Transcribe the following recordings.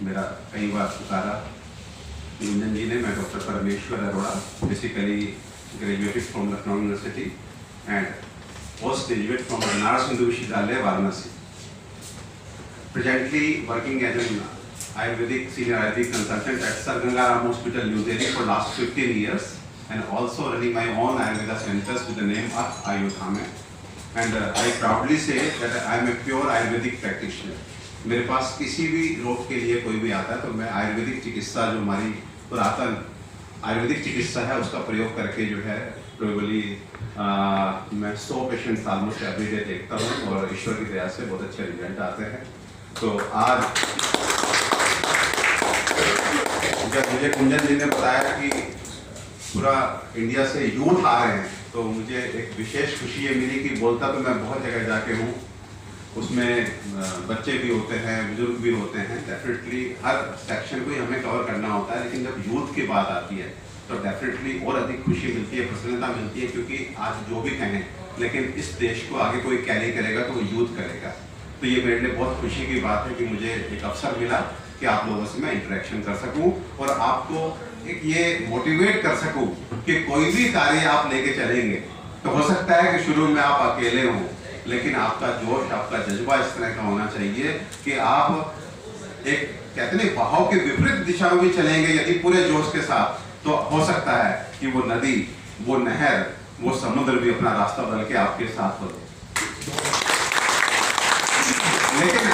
मेरा कई बार पुकारा गुंजन जी ने। मैं डॉक्टर परमेश्वर Arora, basically graduated from Lucknow university and post graduate from Banaras Hindu विश्वविद्यालय Varanasi. Presently working as an Ayurvedic senior Ayurvedic consultant at Sir Ganga Ram Hospital, New Delhi for last 15 years, and also running my own Ayurveda centers with the name of Ayurveda. And I proudly say that I am a pure Ayurvedic practitioner. मेरे पास किसी भी रोग के लिए कोई भी आता है तो मैं आयुर्वेदिक चिकित्सा, जो हमारी पुरातन आयुर्वेदिक चिकित्सा है, उसका प्रयोग करके जो है प्रोबेबली मैं 100 पेशेंट्स ऑलमोस्ट एवरी डे देखता हूँ और ईश्वर की दया से बहुत अच्छे रिजल्ट आते हैं। तो आज जब मुझे कुंजन जी ने बताया कि पूरा इंडिया से यूथ आ रहे हैं तो मुझे एक विशेष खुशी ये मिली कि बोलता तो मैं बहुत जगह जाके हूँ, उसमें बच्चे भी होते हैं, बुजुर्ग भी होते हैं, डेफिनेटली हर सेक्शन को ही हमें कवर करना होता है, लेकिन जब यूथ की बात आती है तो डेफिनेटली और अधिक खुशी मिलती है, प्रसन्नता मिलती है, क्योंकि आज जो भी कहें लेकिन इस देश को आगे कोई कैरी करेगा तो वो यूथ करेगा। तो ये मेरे लिए बहुत खुशी की बात है कि मुझे एक अवसर मिला कि आप लोगों से मैं इंटरेक्शन कर सकूं और आपको एक ये मोटिवेट कर सकूं कि कोई भी कार्य आप लेके चलेंगे तो हो सकता है कि शुरू में आप अकेले हों, लेकिन आपका जोश, आपका जज्बा इस तरह का होना चाहिए कि आप एक कहते नहीं बहाव के विपरीत दिशा में भी चलेंगे यदि पूरे जोश के साथ, तो हो सकता है कि वो नदी, वो नहर, वो समुद्र भी अपना रास्ता बदल के आपके साथ हो। लेकिन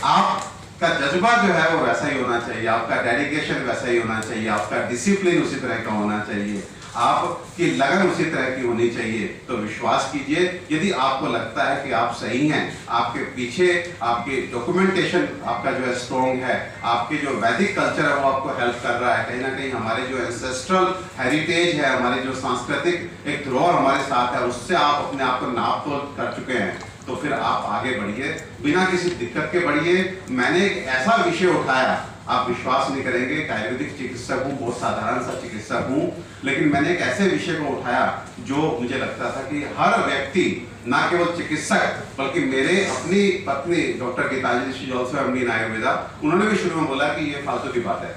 आपका जज्बा जो है वो वैसा ही होना चाहिए, आपका डेडिकेशन वैसा ही होना चाहिए, आपका डिसिप्लिन उसी तरह का होना चाहिए, आपकी लगन उसी तरह की होनी चाहिए। तो विश्वास कीजिए, यदि आपको लगता है कि आप सही हैं, आपके पीछे आपकी डॉक्यूमेंटेशन आपका जो है स्ट्रॉन्ग है, आपके जो वैदिक कल्चर है वो आपको हेल्प कर रहा है, कहीं ना कहीं हमारे जो एंसेस्ट्रल हेरिटेज है, हमारी जो सांस्कृतिक एक धरोहर हमारे साथ है, उससे आप अपने आप को नाप तोल कर चुके हैं, तो फिर आप आगे बढ़िए, बिना किसी दिक्कत के बढ़िए। मैंने एक ऐसा विषय उठाया, आप विश्वास नहीं करेंगे, आयुर्वेदिक चिकित्सक हूँ, बहुत साधारण सा चिकित्सक हूँ, लेकिन मैंने एक ऐसे विषय को उठाया जो मुझे लगता था कि हर व्यक्ति, ना केवल चिकित्सक बल्कि मेरे अपनी पत्नी doctor Geetanjali, she also MD in Ayurveda, उन्होंने भी शुरू में बोला कि ये फालतू की बात है।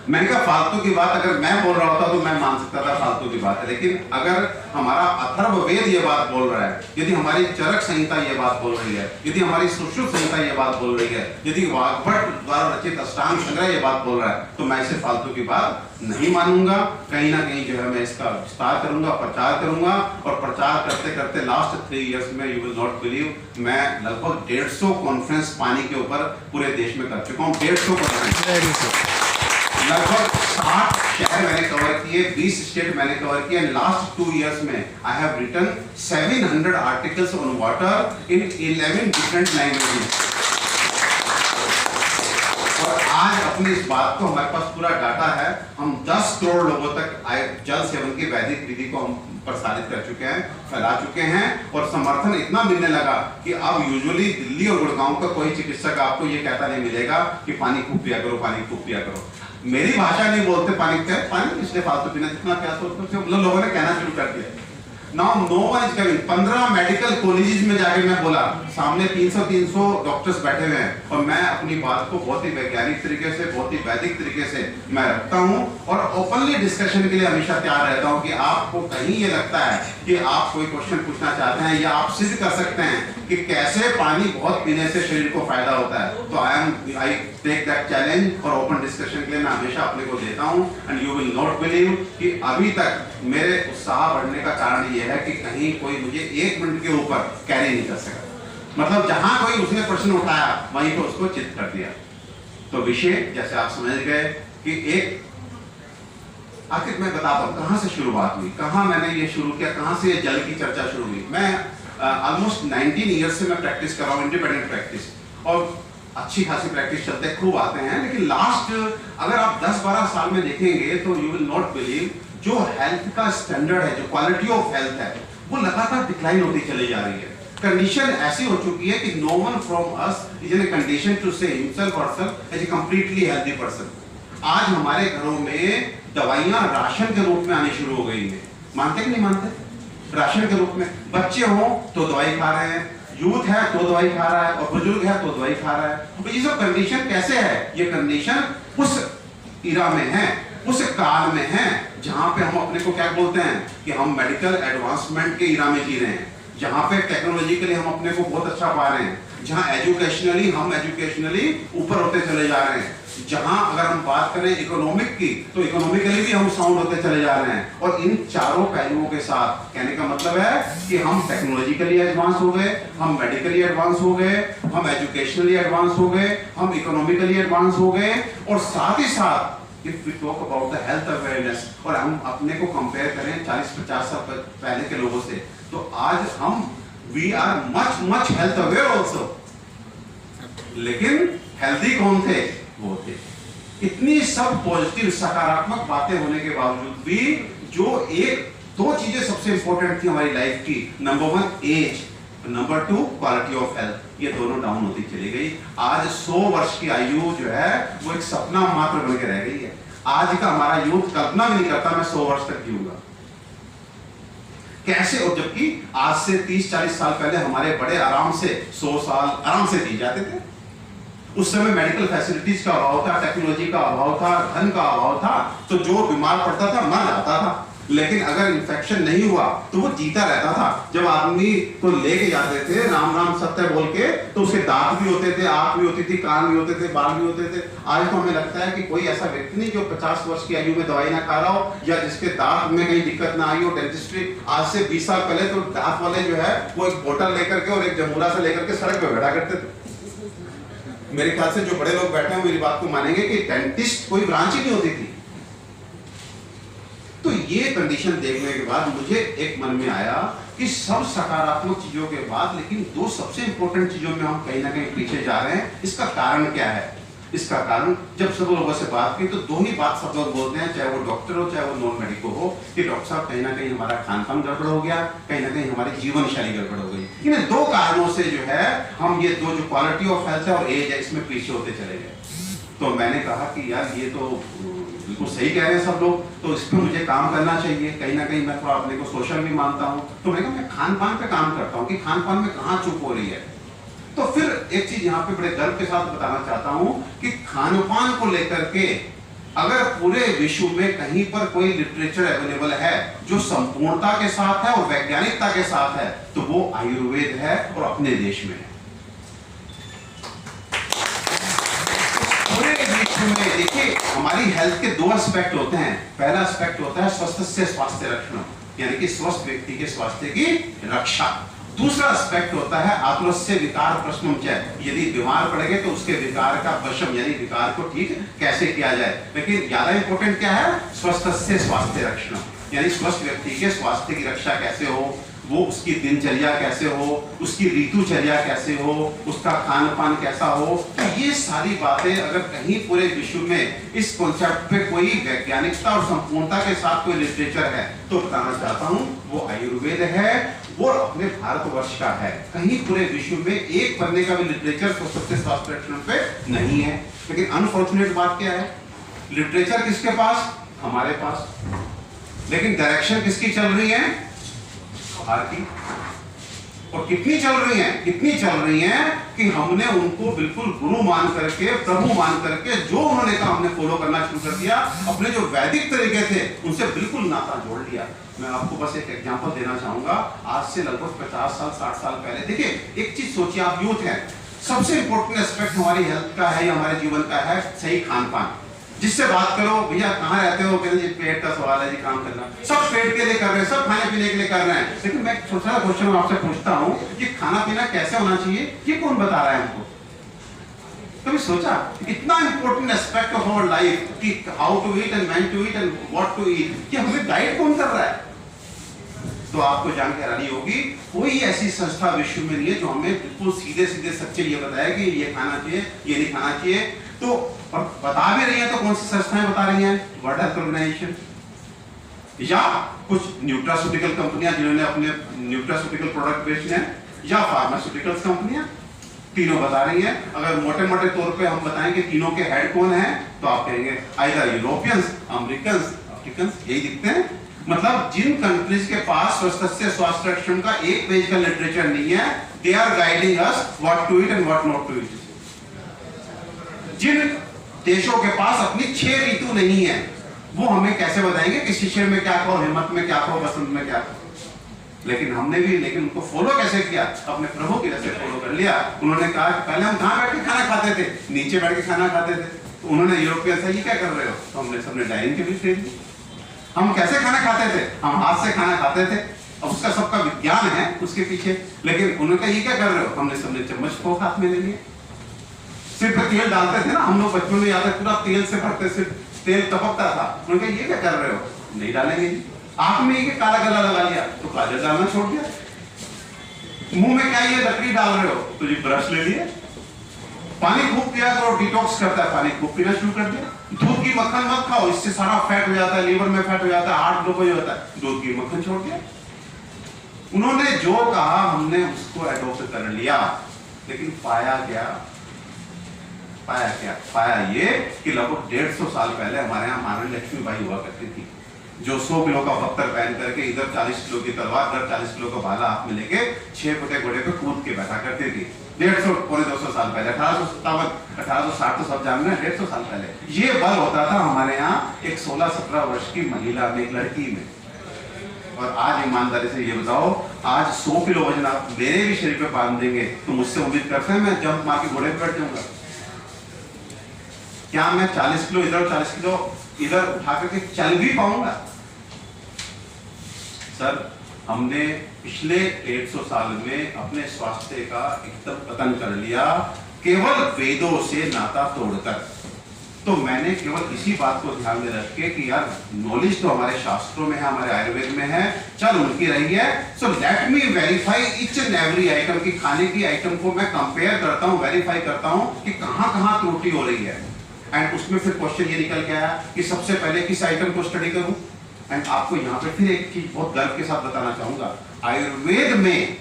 मैंने कहा फालतू की बात अगर मैं बोल रहा होता तो मैं मान सकता था फालतू की बात है, लेकिन अगर हमारा अथर्ववेद ये बात बोल रहा है, यदि हमारी चरक संहिता ये बात बोल रही है, यदि हमारी सुश्रुत संहिता ये बात बोल रही है, यदि वाग्भट द्वारा रचित अष्टांग संग्रह ये बात बोल रहा है, तो मैं इसे फालतू की बात नहीं मानूंगा। कहीं ना कहीं जो है मैं इसका विस्तार करूंगा, प्रचार करूंगा, और प्रचार करते करते लास्ट 3 इयर्स में यू विल नॉट बिलीव, मैं लगभग 150 कॉन्फ्रेंस पानी के ऊपर पूरे देश में कर चुका हूँ। 150 कॉन्फ्रेंस, लगभग 60 शहर मैंने कवर किए, 20 स्टेट मैंने कवर किए। लास्ट 2 इयर्स में I have written 700 articles on water in 11 different languages. और आज अपनी इस बात को, हमारे पास पूरा डाटा है, हम 10 करोड़ लोगों तक जल सेवन की वैदिक विधि को हम प्रसारित कर चुके हैं, फैला चुके हैं, और समर्थन इतना मिलने लगा कि अब यूजुअली दिल्ली और गुड़गांव का कोई चिकित्सक आपको ये कहता नहीं मिलेगा कि पानी खूब पिया करो, पानी खूब पिया करो। मेरी भाषा नहीं बोलते पानी इसलिए फालतू पीना, जितना प्यास होता है लोगों ने कहना शुरू कर दिया। Now no one is coming. 15 medical colleges में जाके मैं बोला, सामने 300 डॉक्टर्स बैठे हुए हैं, और मैं अपनी बात को बहुत ही वैज्ञानिक तरीके से, बहुत ही वैदिक तरीके से मैं रखता हूं, और ओपनली डिस्कशन के लिए हमेशा तैयार रहता हूं कि आपको कहीं ये लगता है कि आप कोई क्वेश्चन पूछना चाहते हैं या आप सिद्ध कर सकते हैं कि कैसे पानी बहुत पीने से शरीर को फायदा होता है, तो आई टेक दैट चैलेंज, और ओपन डिस्कशन के लिए मैं हमेशा अपने को देता हूं। And you will not believe कि अभी तक मेरे उत्साह बढ़ने का कारण ये है कि कहीं कोई मुझे 1 मिनट के ऊपर कैरी नहीं कर सका। मतलब जहां कोई उसने प्रश्न उठाया वहीं पे उसको चित कर दिया। तो विषय जैसे आप समझ गए कि एक, आखिर मैं बताता हूं कहां से शुरुआत हुई, कहां मैंने ये शुरू किया, कहां से जल की चर्चा शुरू हुई। मैं ऑलमोस्ट 19 ईयर्स से मैं प्रैक्टिस कर रहा हूं, इंडिपेंडेंट प्रैक्टिस, और अच्छी खासी प्रैक्टिस चलते खूब आते हैं, लेकिन लास्ट अगर आप 10-12 साल में देखेंगे तो यू विल नॉट बिलीव, जो हेल्थ का स्टैंडर्ड है, जो क्वालिटी ऑफ हेल्थ है, वो लगातार डिक्लाइन होती चली जा रही है। कंडीशन ऐसी हो चुकी है कि no one from us is in a condition to say himself और self as a completely healthy person. आज हमारे घरों में दवाइयां राशन के रूप में आनी शुरू हो गई है। मानते कि नहीं मानते? राशन के रूप में बच्चे हों तो दवाई खा रहे हैं, यूथ है तो दवाई खा रहा है, और बुजुर्ग है तो दवाई खा रहा है। तो ये सब कंडीशन कैसे है? ये कंडीशन उस इरा में है, उस काल में है जहां पे हम अपने को क्या बोलते हैं कि हम मेडिकल एडवांसमेंट के इरा में जी रहे हैं, जहां पे टेक्नोलॉजिकली हम अपने को बहुत अच्छा पा रहे हैं, जहां एजुकेशनली हम ऊपर होते चले जा रहे हैं, जहां अगर हम बात करें इकोनॉमिक की तो इकोनॉमिकली भी हम साउंड होते चले जा रहे हैं। और इन चारों पहलुओं के साथ कहने का मतलब है कि हम टेक्नोलॉजिकली एडवांस हो गए, हम मेडिकली एडवांस हो गए, हम एजुकेशनली एडवांस हो गए, हम इकोनॉमिकली एडवांस हो गए, और साथ ही साथ if we talk about the health awareness और हम अपने को कंपेयर करें 40-50 साल पहले के लोगों से, तो आज हम we are much health aware also. लेकिन हेल्दी कौन थे? वो थे। इतनी सब पॉजिटिव सकारात्मक बातें होने के बावजूद भी जो एक दो चीजें सबसे इंपॉर्टेंट थी हमारी लाइफ की, number 1 age, number 2 quality of health, ये दोनों डाउन होती चली गई। आज 100 वर्ष की आयु जो है वो एक सपना मात्र बन के रह गई है। आज का हमारा यूथ कल्पना भी नहीं करता मैं 100 वर्ष तक जीऊंगा कैसे। और जबकि आज से 30-40 साल पहले हमारे बड़े आराम से 100 साल आराम से जी जाते थे। उस समय मेडिकल फैसिलिटीज का अभाव था, टेक्नोलॉजी का अभाव था, धन का अभाव था, तो जो बीमार पड़ता था मर जाता था। लेकिन अगर इन्फेक्शन नहीं हुआ तो वो जीता रहता था। जब आदमी को लेके जाते थे राम राम सत्य बोल के, तो उसके दांत भी होते थे, आंख भी होती थी, कान भी होते थे, बाल भी होते थे। आज तो हमें लगता है कि कोई ऐसा व्यक्ति नहीं जो 50 वर्ष की आयु में दवाई ना खा रहा हो, या जिसके दांत में कहीं दिक्कत ना आई हो। डेंटिस्ट्री आज से 20 साल पहले तो दांत वाले जो है वो एक बोतल लेकर के और एक जमूरा से लेकर के सड़क पे बैठा करते थे। मेरे ख्याल से जो बड़े लोग बैठे हैं मेरी बात को मानेंगे कि डेंटिस्ट कोई ब्रांच ही नहीं होती थी। तो ये कंडीशन देखने के बाद मुझे एक मन में आया कि सब सकारात्मक चीजों के बाद लेकिन दो सबसे इंपॉर्टेंट चीजों में हम कहीं ना कहीं पीछे जा रहे हैं। इसका कारण क्या है? इसका कारण जब सब लोगों से बात की तो दो ही बात सब लोग बोलते हैं, चाहे वो डॉक्टर हो चाहे वो नॉन मेडिको हो, कि डॉक्टर साहब कहीं ना कहीं हमारा खान पान गड़बड़ हो गया, कहीं ना कहीं हमारी जीवन शैली गड़बड़ हो गई। इन दो कारणों से जो है हम ये दो जो क्वालिटी ऑफ हेल्थ है और एज है इसमें पीछे होते चले गए। तो मैंने कहा कि यार ये तो बिल्कुल सही कह रहे हैं सब लोग, तो इस पर मुझे काम करना चाहिए। कहीं ना कहीं मैं थोड़ा अपने को सोशल भी मानता हूँ, तो मैंने कहा मैं खान पान पे काम करता हूँ कि खान पान में कहाँ चूक हो रही है। तो फिर एक चीज यहाँ पे बड़े गर्व के साथ बताना चाहता हूँ कि खान पान को लेकर के अगर पूरे विश्व में कहीं पर कोई लिटरेचर अवेलेबल है जो संपूर्णता के साथ है और वैज्ञानिकता के साथ है, तो वो आयुर्वेद है और अपने देश में है। पूरे विश्व में देखिए हमारी हेल्थ के दो एस्पेक्ट होते हैं। पहला एस्पेक्ट होता है स्वस्थ से स्वास्थ्य रक्षण, यानी कि स्वस्थ व्यक्ति के स्वास्थ्य की रक्षा। दूसरा एस्पेक्ट होता है आत्मस्य विकार प्रश्नम च, यदि बीमार पड़ गए तो उसके विकार का वशम यानी विकार को ठीक कैसे किया जाए। लेकिन ज्यादा इंपॉर्टेंट क्या है? स्वस्थ से स्वास्थ्य रक्षण, यानी स्वस्थ व्यक्ति के स्वास्थ्य की रक्षा कैसे हो, वो उसकी दिनचर्या कैसे हो, उसकी ऋतुचर्या कैसे हो, उसका खान पान कैसा हो। तो ये सारी बातें अगर कहीं पूरे विश्व में इस कॉन्सेप्ट पे कोई वैज्ञानिकता और संपूर्णता के साथ कोई लिटरेचर है तो बताना चाहता हूं वो आयुर्वेद है, वो अपने भारतवर्ष का है। कहीं पूरे विश्व में एक पन्ने का भी लिटरेचर स्वास्थ्य रक्षण पे नहीं है। लेकिन अनफॉर्चुनेट बात क्या है? लिटरेचर किसके पास? हमारे पास। लेकिन डायरेक्शन किसकी चल रही है? बाहर की। और कितनी चल रही है? इतनी चल रही है कि हमने उनको बिल्कुल गुरु मान करके, प्रभु मान करके, जो उन्होंने कहा हमने फॉलो करना शुरू कर दिया। अपने जो वैदिक तरीके थे उनसे बिल्कुल नाता जोड़ लिया। मैं आपको बस एक एग्जांपल देना चाहूंगा। आज से लगभग 50 साल 60 साल पहले देखिए एक चीज सोचिए, आप यूथ हैं, सबसे इंपॉर्टेंट एस्पेक्ट हमारी हेल्थ का है या हमारे जीवन का है सही खान पान। जिससे बात करो भैया कहाँ रहते हो, कहते जी पेट का सवाल है जी, काम करना। सब पेट के लिए कर रहे हैं, सब खाने पीने के लिए कर रहे हैं। लेकिन मैं छोटा सा क्वेश्चन आपसे पूछता हूँ कि खाना पीना कैसे होना चाहिए ये कौन बता रहा है हमको? कभी सोचा? इतना important aspect of our life कि how to eat and when to eat and what to eat, कि हमें गाइड कौन कर रहा है? तो आपको जान के हैरानी होगी कोई ऐसी संस्था विश्व में नहीं है जो हमें बिल्कुल सीधे सीधे सच्चे ये बताए कि ये खाना चाहिए ये नहीं खाना चाहिए। तो और बता भी रही है तो कौन सी संस्थाएं बता रही हैं? वर्ल्ड हेल्थ ऑर्गेनाइजेशन या कुछ न्यूट्रास्यूटिकल कंपनियां जिन्होंने अपने न्यूट्रास्यूटिकल प्रोडक्ट बेचने हैं, या फार्मास्यूटिकल्स कंपनियां, तीनों बता रही हैं। अगर मोटे मोटे तौर पे हम बताएंगे तीनों के हेड कौन है तो आप कहेंगे आइदर यूरोपियंस, अमेरिकन, अफ्रीकन, यही दिखते हैं। मतलब जिन कंट्रीज के पास स्वास्थ्य रक्षण का एक पेज का लिटरेचर नहीं है, they are guiding us what to eat and what not to eat. जिन देशों के पास अपनी 6 ऋतु नहीं है, वो हमें कैसे बताएंगे कि शिशिर में क्या खाओ, हेमंत में क्या खाओ, बसंत में क्या खाओ। लेकिन हमने भी उनको फॉलो कैसे किया? अपने प्रभु की जैसे फॉलो कर लिया। उन्होंने कहा कि पहले हम कहां बैठ के खाना खाते थे? नीचे बैठ के खाना खाते थे। तो उन्होंने यूरोपियन से, ये क्या कर रहे हो? तो हमने सबने डाइनिंग टेबल खरीद ली। हम कैसे खाना खाते थे? हम हाथ से खाना खाते थे। अब उसका सबका विज्ञान है उसके पीछे, लेकिन उन्होंने कहा ये क्या कर रहे हो? हमने सबने चम्मच फोक हाथ में ले लिए। सिर्फ तेल डालते थे ना हम लोग बचपन में, याद है, पूरा तेल से भरते, सिर्फ तेल टपकता था। उन्होंने कहा ये क्या कर रहे हो? नहीं डालेंगे। आंख में ये काला गला लगा लिया तो काजल डालना छोड़ दिया। मुंह में क्या ये लकड़ी डाल रहे हो? तो ये ब्रश ले लिए। पानी खूब पिया करो, डिटॉक्स करता है, पानी खूब पीना शुरू कर दिया। दूध की मक्खन मत खाओ, इससे सारा फैट हो जाता है, लीवर में फैट हो जाता है, हार्ट ब्लॉकेज हो जाता है। दूध की मक्खन छोड़ दिया। उन्होंने जो कहा हमने उसको एडॉप्ट कर लिया। लेकिन पाया क्या? पाया ये कि लगभग 150 साल पहले हमारे यहाँ महारानी लक्ष्मीबाई हुआ करती थी, जो 100 किलो का पत्थर पहन करके इधर 40 किलो की तलवार, इधर 40 किलो का भाला हाथ में लेके 6 फुटे घोड़े पे कूद के बैठा करती थी। 150 पौने 200 साल पहले, 1857 1860 तो सब जान रहे हैं, 150 साल पहले ये बल होता था हमारे यहाँ एक 16-17 वर्ष की महिला में, एक लड़की में। और आज ईमानदारी से ये बताओ, आज 100 किलो वजन आप मेरे भी शरीर पे बांध देंगे तो मुझसे उम्मीद करते हैं मैं जंप मार के घोड़े पे बैठ जाऊंगा? क्या मैं 40 किलो इधर 40 किलो इधर उठा करके चल भी पाऊंगा? सर, हमने पिछले 150 साल में अपने स्वास्थ्य का एकदम पतन कर लिया, केवल वेदों से नाता तोड़कर। तो मैंने केवल इसी बात को ध्यान में रख के कि यार नॉलेज तो हमारे शास्त्रों में है, हमारे आयुर्वेद में है, चल उनकी रही है, so let me verify each and every item की, खाने की आइटम को मैं कंपेयर करता हूं, वेरीफाई करता हूं कि कहां त्रुटि हो रही है। एंड उसमें फिर क्वेश्चन ये निकल के आया कि सबसे पहले किस आइटम को स्टडी करूं। एंड आपको यहाँ पे फिर एक चीज बहुत गर्व के साथ बताना चाहूंगा, आयुर्वेद में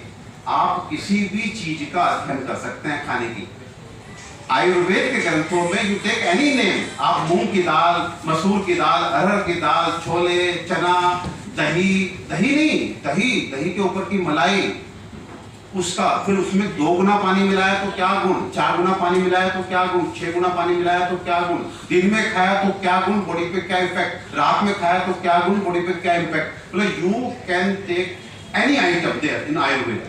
आप किसी भी चीज का अध्ययन कर सकते हैं खाने की। आयुर्वेद के ग्रंथों में यू टेक एनी नेम, आप मूंग की दाल, मसूर की दाल, अरहर की दाल, छोले, चना, दही दही के ऊपर की मलाई, उसका फिर उसमें 2 गुना पानी मिलाया तो क्या गुण, 4 गुना पानी मिलाया तो क्या गुण, 6 गुना पानी मिलाया तो क्या गुण, दिन में खाया तो क्या गुण, बॉडी पे क्या इफेक्ट, रात में खाया तो क्या गुण, बॉडी पे क्या इम्पैक्ट। मतलब you can take any item there in Ayurveda.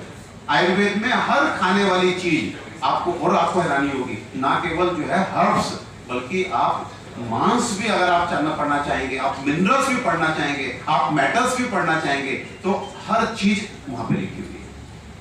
Ayurveda में हर खाने वाली चीज आपको, और आपको हैरानी होगी, ना केवल जो है हर्ब्स, बल्कि आप मांस भी अगर आप जानना पढ़ना चाहेंगे, आप मिनरल्स भी पढ़ना चाहेंगे, आप मेटल्स भी पढ़ना चाहेंगे, तो हर चीज वहां पे लिखी हुई है।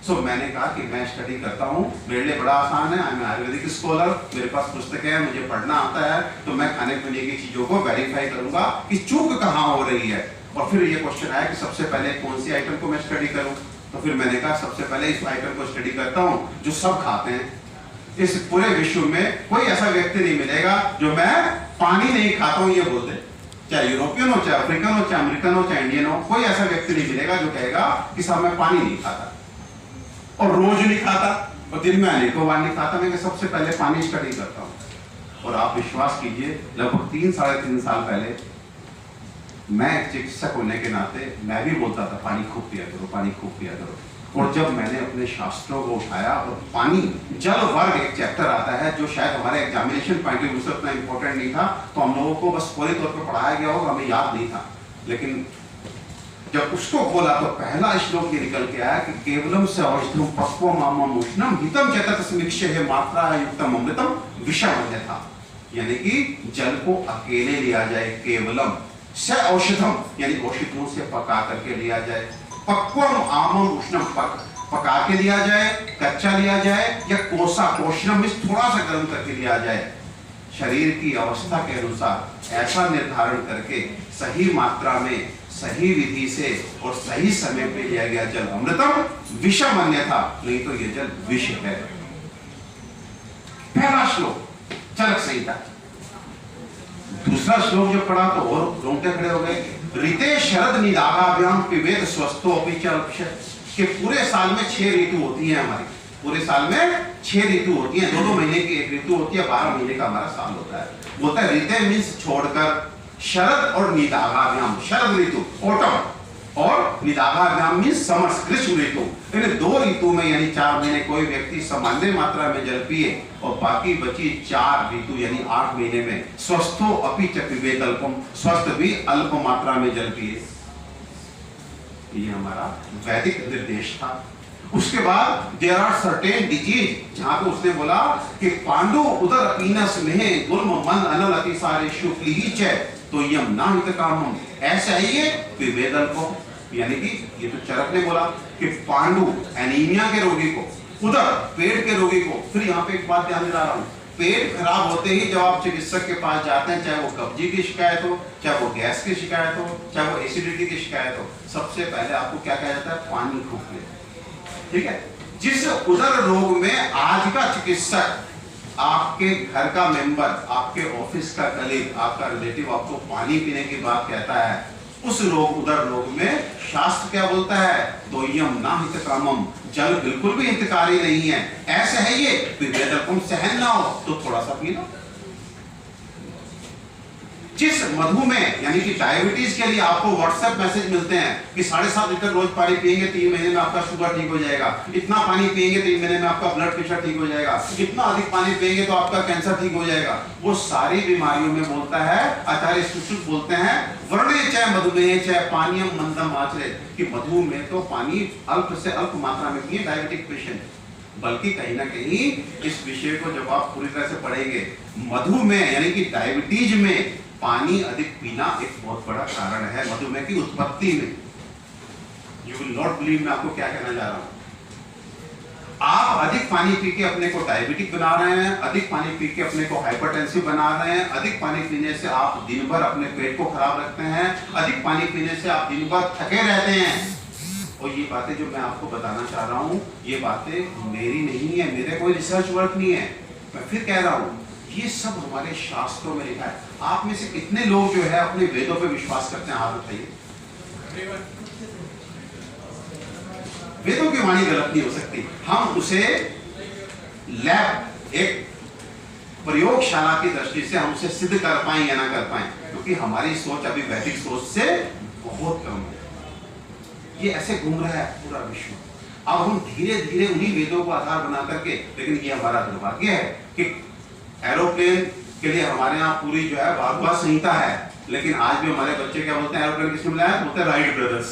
सो मैंने कहा कि मैं स्टडी करता हूँ, मेरे लिए बड़ा आसान है, आई एम आयुर्वेदिक स्कॉलर, मेरे पास पुस्तकें हैं, मुझे पढ़ना आता है, तो मैं खाने पीने की चीजों को वेरीफाई करूंगा कि चूक कहाँ हो रही है। और फिर ये क्वेश्चन आया कि सबसे पहले कौन सी आइटम को मैं स्टडी करूं। तो फिर मैंने कहा सबसे पहले इस आइटम को स्टडी करता हूं जो सब खाते हैं। इस पूरे विश्व में कोई ऐसा व्यक्ति नहीं मिलेगा जो मैं पानी नहीं खाता हूं ये बोल दे, चाहे यूरोपियन हो, चाहे अफ्रीकन हो, चाहे अमेरिकन हो, चाहे इंडियन हो, कोई ऐसा व्यक्ति नहीं मिलेगा जो कहेगा कि साहब मैं पानी नहीं खाता और रोज नहीं खाता और दिन में अनेकों बार नहीं खाता। मैं सबसे पहले पानी स्टडी करता हूं। और आप विश्वास कीजिए, लगभग 3-3.5 साल पहले मैं एक चिकित्सक होने के नाते मैं भी बोलता था पानी खूब पिया करो, पानी खूब पिया करो। और जब मैंने अपने शास्त्रों को उठाया और पानी, जल वर्ग एक चैप्टर आता है जो शायद हमारे एग्जामिनेशन पॉइंट ऑफ व्यू से उतना इंपॉर्टेंट नहीं था, तो हम लोगों को बस पूरे तौर पर पढ़ाया गया होगा, हमें याद नहीं था। लेकिन जब उसको खोला तो पहला श्लोक ये निकल के आया कि केवलम से औषधम पक्वम आमम उष्णम हितम चेतत समीक्ष्य है मात्रा युक्तम अमृतम विषम अन्यथा। यानी कि जल को अकेले लिया जाए, केवलम से औषधम यानी औषधियों से पका करके लिया जाए, पक्वम आमम उष्णम पका के लिया जाए, कच्चा लिया जाए, या कोसा कोष्णम में थोड़ा सा गर्म करके लिया जाए। शरीर की अवस्था के अनुसार ऐसा निर्धारण करके सही मात्रा में, सही विधि से और सही समय पे लिया गया जल अमृतम विषम अन्यथा, नहीं तो यह जल विष है। पहला श्लोक चरक संहिता। दूसरा श्लोक जब पढ़ा तो और रोंगटे खड़े हो गए। ऋते शरद निदागाभ्याम पिबेत स्वस्थो अपि च अल्पशः। कि पूरे साल में 6 ऋतु होती हैं हमारी, पूरे साल में 6 ऋतु होती हैं, 2-2 महीने की एक ऋतु होती है, 12 महीने का हमारा साल होता है। बोलता है ऋते मीन्स छोड़कर, शरद और निदाघाभ्याम, शरद ऋतु ऑटम और निदाघाभ्याम में समर्स ग्रीष्म ऋतु, इन 2 ऋतु में यानी 4 महीने कोई व्यक्ति सामान्य मात्रा में जल पिए और बाकी बची 4 ऋतु यानी 8 महीने में स्वस्थो अपि च पिबेत अल्पम, स्वस्थ भी अल्प मात्रा में जल पिए। ये हमारा वैदिक निर्देश था। उसके बाद देयर आर सर्टेन डिजीज, जहां पे उसने बोला कि पांडु उदर पीनस में गुल्म मन अनल अतिसारे शुक्ली च तो यम ना हित कामम, ऐसा ही है विवेदल को, यानी कि ये तो चरक ने बोला कि पांडु एनीमिया के रोगी को, उदर पेट के रोगी को, फिर यहाँ पे एक बात ध्यान दिला रहा हूँ, पेट खराब होते ही जब आप चिकित्सक के पास जाते हैं, चाहे वो कब्जी की शिकायत हो, चाहे वो गैस की शिकायत हो, चाहे वो एसिडिटी की शिकायत हो, सबसे पहले आपको क्या कहा जाता है, पानी खूब ले। ठीक है, जिस उदर रोग में आज का चिकित्सक, आपके घर का मेंबर, आपके ऑफिस का कलीग, आपका रिलेटिव आपको पानी पीने की बात कहता है, उस रोग उदर रोग में शास्त्र क्या बोलता है, दोयम ना हित कामम, जल बिल्कुल भी हितकारी नहीं है, ऐसे है ये विवेदकम, सहन ना हो तो थोड़ा सा पी लो। जिस मधुमेह यानी कि डायबिटीज के लिए आपको व्हाट्सएप मैसेज मिलते हैं कि 7.5 लीटर रोज पानी पिएंगे 3 महीने में आपका शुगर ठीक हो जाएगा, इतना पानी पिएंगे 3 महीने में आपका ब्लड प्रेशर ठीक हो जाएगा, इतना अधिक पानी पिएंगे तो आपका कैंसर ठीक हो जाएगा, वो सारी बीमारियों में बोलता है आचार्य सुश्रुत बोलते हैं वर्णे चाहे मधुमेह चाहे पानीयम मंदम आचरे, कि मधुमेह तो पानी अल्प से अल्प मात्रा में पिए डायबिटिक पेशेंट। बल्कि कहीं ना कहीं इस विषय को जब आप पूरी तरह से पढ़ेंगे, मधुमेह यानी कि डायबिटीज में पानी अधिक पीना एक बहुत बड़ा कारण है मधुमेह की उत्पत्ति में। यू विल नॉट बिलीव मैं आपको क्या कहना चाह रहा हूं। आप अधिक पानी पी के अपने को डायबिटिक बना रहे हैं, अधिक पानी पी के अपने को हाइपरटेंसिव बना रहे हैं, अधिक पानी पीने से आप दिन भर अपने पेट को खराब रखते हैं, अधिक पानी पीने से आप दिन भर थके रहते हैं। और ये बातें जो मैं आपको बताना चाह रहा हूं, ये बातें मेरी नहीं है, मेरे कोई रिसर्च वर्क नहीं है, मैं फिर कह रहा हूं ये सब हमारे शास्त्रों में लिखा है। आप में से कितने लोग जो है अपने वेदों पे विश्वास करते हैं, हाथ उठाइए। वेदों की वाणी गलत नहीं हो सकती, हम उसे लैब एक प्रयोगशाला की दृष्टि से हम उसे सिद्ध कर पाए या ना कर पाए, क्योंकि हमारी सोच अभी वैदिक सोच से बहुत कम है। ये ऐसे घूम रहा है पूरा विश्व। अब हम धीरे धीरे उन्हीं वेदों को आधार बना करके, लेकिन ये हमारा दुर्भाग्य है कि एरोप्लेन के लिए हमारे यहाँ पूरी जो है वाग्वा संहिता है, लेकिन आज भी हमारे बच्चे क्या बोलते हैं, एरोप्लेन किसने बनाया, बोलते हैं राइट ब्रदर्स।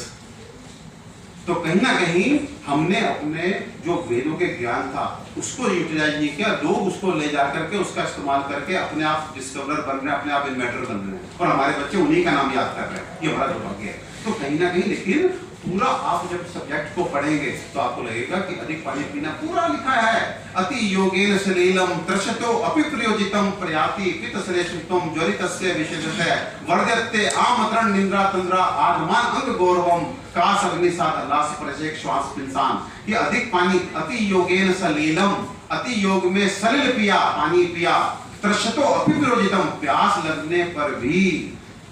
तो कहीं ना कहीं हमने अपने जो वेदों के ज्ञान था उसको यूटिलाइज नहीं किया, लोग उसको ले जा करके उसका इस्तेमाल करके अपने आप डिस्कवरर बन रहे हैं, अपने आप इन्वेंटर बन रहे हैं, और हमारे बच्चे उन्हीं का नाम याद कर रहे हैं। ये हमारा दुर्भाग्य है। तो कहीं ना कहीं लेकिन पूरा आप जब सब्जेक्ट को पढ़ेंगे तो आपको लगेगा कि अधिक पानी पीना पूरा लिखा है। अति योगेन सलीलम त्रषतो अपि प्रयोजितम प्रयाति पितसलेशुतम ज्वरितस्य विशेषतः वर्धते आमत्रण निंद्रा तंद्रा आगमान अंग गौरवम कास अग्निसात अल्लाह प्रशेक श्वास पिंसान। ये अधिक पानी अति योगेन सलीलम, अति योग में सलिल पिया, पानी पिया, त्रषतो अपि प्रयोजितम, प्यास लगने पर भी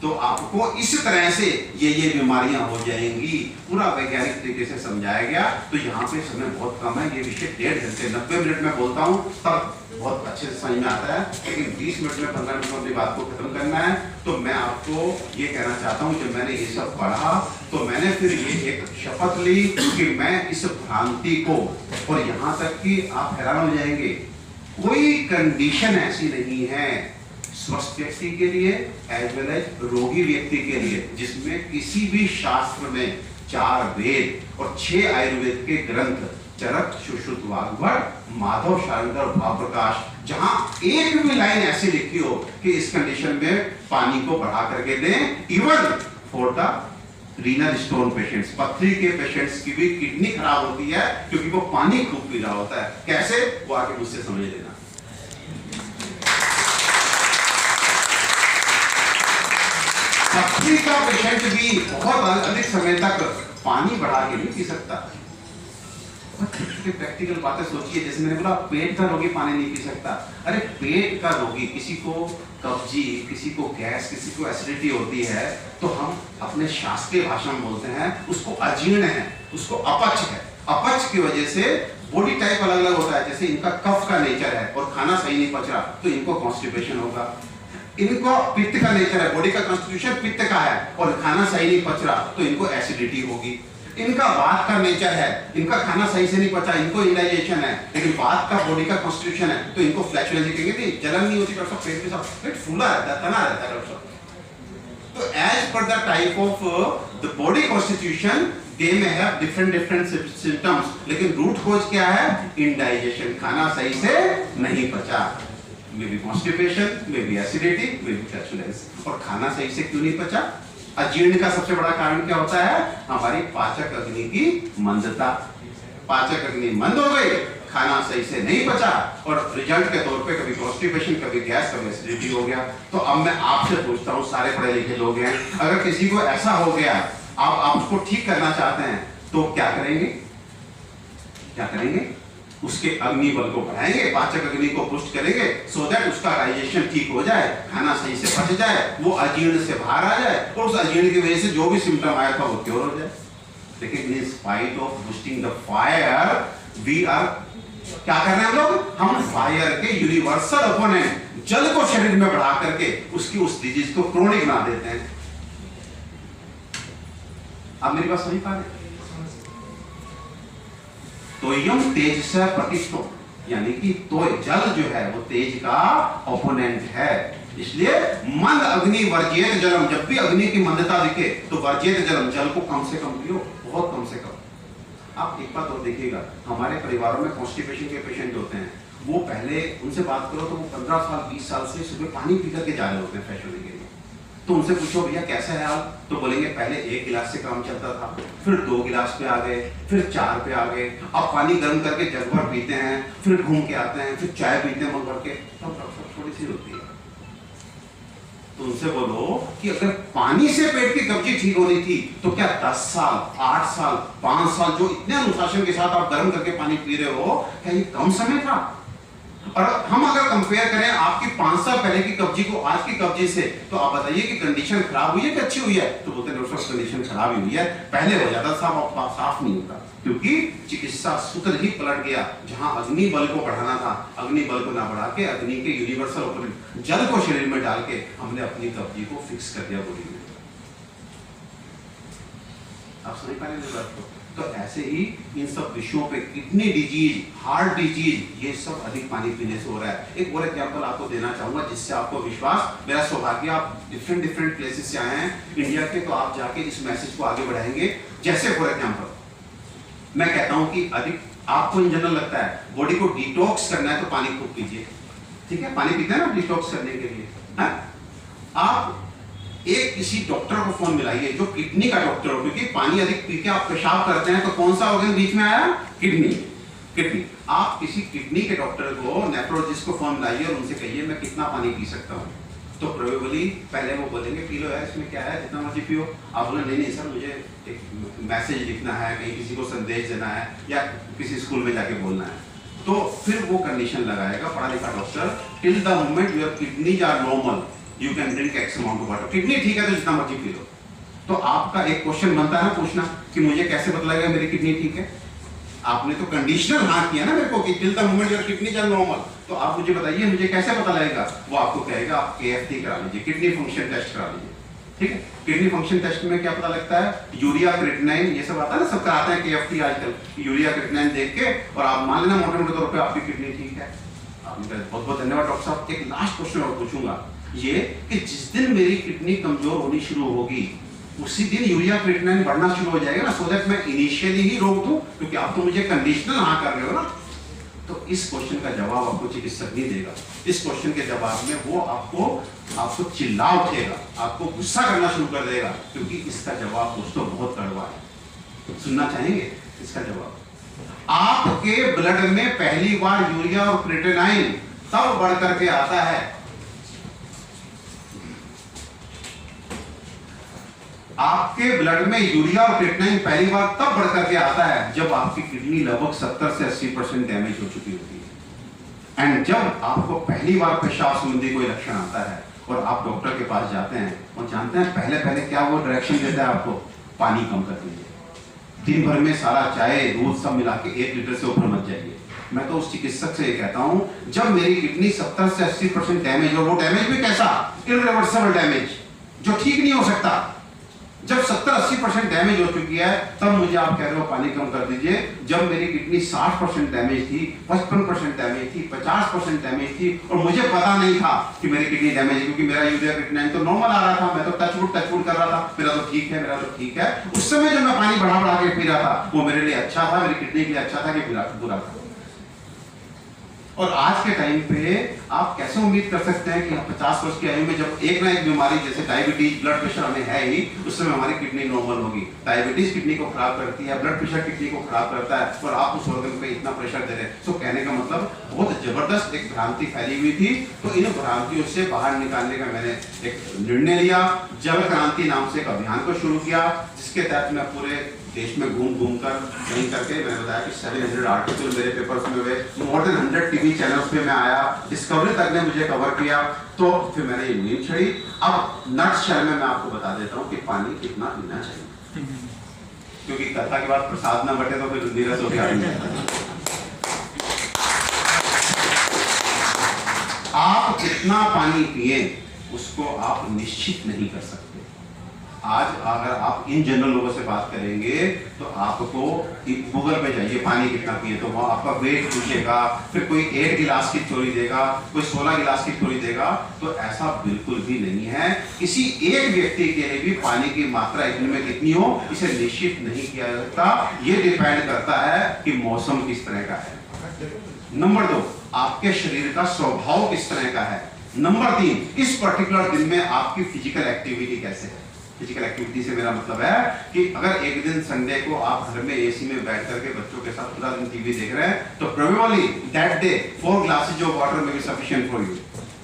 तो आपको इस तरह से ये बीमारियां हो जाएंगी, पूरा वैज्ञानिक तरीके से समझाया गया। तो यहाँ पे समय बहुत कम है, ये विषय 1.5 घंटे 90 मिनट में बोलता हूँ तब बहुत अच्छे से समझ में आता है, लेकिन 20 मिनट में 15 मिनट में अपनी बात को खत्म करना है। तो मैं आपको ये कहना चाहता हूँ, जब मैंने ये सब पढ़ा तो मैंने फिर ये एक शपथ ली कि मैं इस भ्रांति को, और यहाँ तक कि आप हैरान हो जाएंगे, कोई कंडीशन ऐसी नहीं है स्वस्थ व्यक्ति के लिए एज वेल एज रोगी व्यक्ति के लिए जिसमें किसी भी शास्त्र में 4 वेद और 6 आयुर्वेद के ग्रंथ चरक, सुश्रुत, वाग्भट, माधव, शार्ंगधर, भाव प्रकाश, जहां एक भी लाइन ऐसी लिखी हो कि इस कंडीशन में पानी को बढ़ा करके दें। Even for the renal stone patients, पथरी के पेशेंट्स की भी किडनी खराब होती है क्योंकि वो पानी खूब पी रहा होता है। कैसे, वो आके मुझसे समझ लेना। पथरी का पेशेंट भी बहुत अधिक समय तक पानी बढ़ा के नहीं पी सकता। प्रैक्टिकल बातें सोचिए, जैसे मैंने बोला पेट का रोगी पानी नहीं पी सकता। अरे पेट का रोगी, किसी को कब्जी, किसी को गैस, किसी को एसिडिटी होती है, तो हम अपने शास्त्रीय भाषा में बोलते हैं उसको अजीर्ण है, उसको अपच है। अपच की वजह से बॉडी टाइप अलग अलग होता है, जैसे इनका कफ का नेचर है और खाना सही नहीं पच रहा तो इनको कॉन्स्टिपेशन होगा। इनको पित्त का नेचर है, बॉडी का कॉन्स्टिट्यूशन पित्त का है और खाना सही नहीं पच रहा तो इनको एसिडिटी होगी। इनका वात का नेचर है, इनका खाना सही से नहीं पचा, इनको इंडाइजेशन है, लेकिन वात का बॉडी का कॉन्स्टिट्यूशन है तो इनको फ्लैचुलेंसी कहेंगे, नहीं जलन नहीं होती डॉक्टर साहब, पेट में सब पेट फूला रहता है, तना रहता है डॉक्टर साहब। तो as per the type of the body constitution they may have different symptoms, लेकिन रूट कॉज क्या है? इंडाइजेशन, खाना सही से नहीं पचा, may be constipation, may be acidity, may be flatulency. और खाना सही से क्यों नहीं पचा? अजीर्ण का सबसे बड़ा कारण क्या होता है? हमारी पाचक अग्नि की मंदता। पाचक अग्नि मंद हो गई, खाना सही से नहीं पचा और रिजल्ट के तौर पे कभी कॉन्स्टिपेशन, कभी गैस, कभी एसिडिटी हो गया। तो अब मैं आपसे पूछता हूं, सारे पढ़े लिखे लोग हैं, अगर किसी को ऐसा हो गया, आप उसको ठीक करना चाहते हैं तो क्या करेंगे? क्या करेंगे? उसके अग्नि बल को बढ़ाएंगे, पाचक अग्नि को पुष्ट करेंगे सो दैट उसका डाइजेशन ठीक हो जाए, खाना सही से पच जाए, वो अजीर्ण से बाहर आ जाए और उस अजीर्ण की वजह से जो भी सिम्टम आया था वो क्योर हो जाए। लेकिन in spite of boosting the fire we are क्या कर रहे हैं हम लोग? हम फायर के यूनिवर्सल ओपोनेंट जल को शरीर में बढ़ा करके उसकी उस डिजीज को क्रोनिक बना देते हैं। आप मेरी बात समझ पा रहे? तो यम तेज से प्रतिष्ठो, यानी कि तो जल जो है वो तेज का ओपोनेंट है। इसलिए मंद अग्नि वर्जित जलम, जब भी अग्नि की मंदता दिखे तो वर्जित जलम, जल को कम से कम पियो, बहुत कम से कम। आप एक बात और देखिएगा, हमारे परिवारों में कॉन्स्टिपेशन के पेशेंट होते हैं, वो पहले उनसे बात करो तो वो 15 साल 20 साल से सुबह पानी पी करके जा रहे होते हैं फ्रेश होने के लिए। तो उनसे पूछो भैया कैसा है हाल, तो बोलेंगे पहले 1 गिलास से काम चलता था, फिर 2 गिलास पे आ गए, फिर 4 पे आ गए, अब पानी गर्म करके जग भर पीते हैं, फिर घूम के आते हैं, फिर चाय पीते हैं मन भर के। तब थोड़ी सी होती है। तो उनसे बोलो कि अगर पानी से पेट की कब्जी ठीक होनी थी तो क्या 10 साल 8 साल 5 साल जो इतने अनुशासन के साथ आप गर्म करके पानी पी रहे हो, क्या ये कम समय था? और हम अगर कंपेयर करें आपकी 5 साल पहले की कब्जी को आज की कब्जी से, तो आप बताइए कि कंडीशन खराब हुई है कि अच्छी हुई है? तो बोलते हैं डॉक्टर साहब कंडीशन खराब ही हुई है, पहले हो जाता साफ नहीं होता, क्योंकि चिकित्सा सूत्र ही पलट गया। जहां अग्नि बल को बढ़ाना था, अग्नि बल को ना बढ़ा के अग्नि के यूनिवर्सल ओपोनेंट जल को शरीर में डाल के हमने अपनी कब्जी को फिक्स कर दिया बॉडी में। आप समझ पा रहे हैं बात को? तो ऐसे ही इन सब विषयों पे किडनी डिजीज, हार्ट डिजीज, ये सब अधिक पानी पीने से हो रहा है। एक और एग्जांपल आपको देना चाहूंगा जिससे आपको विश्वास, मेरा सौभाग्य आप डिफरेंट प्लेसेस से आए हैं इंडिया के, तो आप जाके इस मैसेज को आगे बढ़ाएंगे। जैसे फॉर एग्जांपल मैं कहता हूं कि अधिक आपको इन जनरल लगता है बॉडी को डिटॉक्स करना है तो पानी खूब पीजिए, ठीक है? पानी पीते हैं ना डिटॉक्स करने के लिए, है? आप एक किसी डॉक्टर को फोन मिलाइए जो किडनी का डॉक्टर हो, क्योंकि पानी अधिक पी के आप पेशाब करते हैं तो कौन सा ऑर्गन बीच में आया? किडनी। आप किसी किडनी के डॉक्टर को, नेफ्रोलॉजिस्ट को फोन मिलाइए और उनसे कहिए मैं कितना पानी पी सकता हूँ, तो प्रोबेबली पहले वो बोलेंगे पी लो यार, इसमें क्या है, जितना मर्जी पियो। आप बोले नहीं सर, मुझे एक मैसेज लिखना है, कहीं किसी को संदेश देना है या किसी स्कूल में जाके बोलना है, तो फिर वो कंडीशन लगाएगा पढ़ा लिखा doctor, till the moment your kidneys are normal you can drink x amount of water. Kidney ठीक है तो जितना मर्जी पी लो। तो आपका एक क्वेश्चन बनता है ना पूछना कि मुझे कैसे पता लगेगा मेरी किडनी ठीक है? आपने तो कंडीशनल हाँ किया ना मेरे को कि till the moment your kidneys are normal, तो आप मुझे बताइए मुझे कैसे पता लगेगा? वो आपको कहेगा आप KFT करा लीजिए, किडनी फंक्शन टेस्ट करा लीजिए, ठीक है? किडनी फंक्शन टेस्ट में क्या पता लगता है? यूरिया क्रिएटिनिन, ये सब आता है ना, सब कराते हैं KFT आजकल, यूरिया क्रिएटिनिन देख के और आप मान लेना मोटे तौर पे आपकी किडनी ठीक है। आपने बहुत बहुत धन्यवाद डॉक्टर साहब। एक लास्ट क्वेश्चन और पूछूंगा, ये कि जिस दिन मेरी किडनी कमजोर होनी शुरू होगी उसी दिन यूरिया क्रिएटिनिन बढ़ना शुरू हो जाएगा ना, सो दैट मैं इनिशियली ही रोक दूं, क्योंकि आप तो मुझे कंडीशनल हाँ कर रहे हो ना। तो इस क्वेश्चन का जवाब आपको चिकित्सक नहीं देगा। इस क्वेश्चन के जवाब में वो आपको चिल्ला उठेगा, आपको गुस्सा करना शुरू कर देगा, क्योंकि इसका जवाब दोस्तों बहुत कड़वा है। सुनना चाहेंगे इसका जवाब? आपके ब्लड में पहली बार यूरिया और क्रिएटिनिन तब बढ़ करके आता है, आपके ब्लड में यूरिया और क्रिएटिनिन पहली बार तब बढ़ करके आता है जब आपकी किडनी लगभग 70 से 80% डैमेज हो चुकी होती है। एंड जब आपको पहली बार पेशाब संबंधी कोई लक्षण आता है और आप डॉक्टर के पास जाते हैं और जानते हैं पहले क्या वो डायरेक्शन देता है आपको? पानी कम कर दीजिए, दिन भर में सारा चाय दूध सब मिला के 1 लीटर से ऊपर मत जाइए, मैं तो उस चिकित्सक से ये कहता हूं, जब मेरी किडनी 70 से 80% डैमेज हो, वो डैमेज भी कैसा, इररिवर्सिबल डैमेज, जो ठीक नहीं हो सकता, जब 70-80% डैमेज हो चुकी है, तब मुझे आप कह रहे हो पानी कम कर दीजिए। जब मेरी किडनी 60% डैमेज थी, 55% डैमेज थी, 50% डैमेज थी, और मुझे पता नहीं था कि मेरी किडनी डैमेज है, क्योंकि मेरा यूरिया क्रिएटिनिन तो नॉर्मल आ रहा था, मैं तो टचवुड कर रहा था, मेरा तो ठीक है, मेरा तो ठीक है। उस समय जो मैं पानी बढ़ा के पी रहा था, वो मेरे लिए अच्छा था, मेरी किडनी के लिए अच्छा था कि बुरा था। और आज के टाइम पे आप कैसे उम्मीद कर सकते हैं कि 50 वर्ष की आयु में जब एक ना एक बीमारी जैसे डायबिटीज, ब्लड प्रेशर हमें है ही, उस समय हमारी किडनी नॉर्मल होगी। डायबिटीज किडनी को खराब करती है, ब्लड प्रेशर किडनी को खराब करता है, और आप उस ऑर्गन पे इतना प्रेशर दे रहे हैं। तो कहने का मतलब बहुत जबरदस्त एक भ्रांति फैली हुई थी। तो इन भ्रांतियों से बाहर निकालने का मैंने एक निर्णय लिया। जल क्रांति नाम से एक अभियान को शुरू किया, जिसके तहत मैं पूरे देश में घूम कर कहीं करके, मैंने बताया कि 700 आर्टिकल मेरे पेपर्स में हुए, मोर देन 100 टीवी चैनल्स पे मैं आया, डिस्कवरी तक ने मुझे कवर किया। तो फिर मैंने ये मुहिम छड़ी। अब नटशेल में मैं आपको बता देता हूँ कि पानी कितना पीना चाहिए, क्योंकि कथा के बाद प्रसाद ना बटे तो फिर नीरस हो गया। आप कितना पानी पिए उसको आप निश्चित नहीं कर सकते। आज अगर आप इन जनरल लोगों से बात करेंगे तो आपको गूगल पे जाइए पानी कितना पिए, तो वहां आपका वेट पूछेगा, फिर कोई 8 गिलास की थ्योरी देगा, कोई 16 गिलास की थ्योरी देगा। तो ऐसा बिल्कुल भी नहीं है। किसी एक व्यक्ति के लिए भी पानी की मात्रा एक दिन में कितनी हो इसे निश्चित नहीं किया जाता। ये डिपेंड करता है कि मौसम किस तरह का है। नंबर 2, आपके शरीर का स्वभाव किस तरह का है। नंबर 3, इस पर्टिकुलर दिन में आपकी फिजिकल एक्टिविटी कैसे है। फिजिकल एक्टिविटी से मेरा मतलब है कि अगर एक दिन संडे को आप घर में एसी में बैठ करके बच्चों के साथ पूरा दिन टीवी देख रहे हैं, तो probably that day 4 glasses of water may be sufficient for you.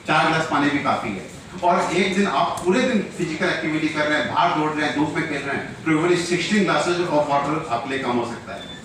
4 glass पानी भी काफी है। और एक दिन आप पूरे दिन फिजिकल एक्टिविटी कर रहे हैं, बाहर दौड़ रहे हैं, धूप में खेल रहे हैं, प्रोबेबली 16 ग्लासेस ऑफ वाटर आपके लिए कम हो सकता है।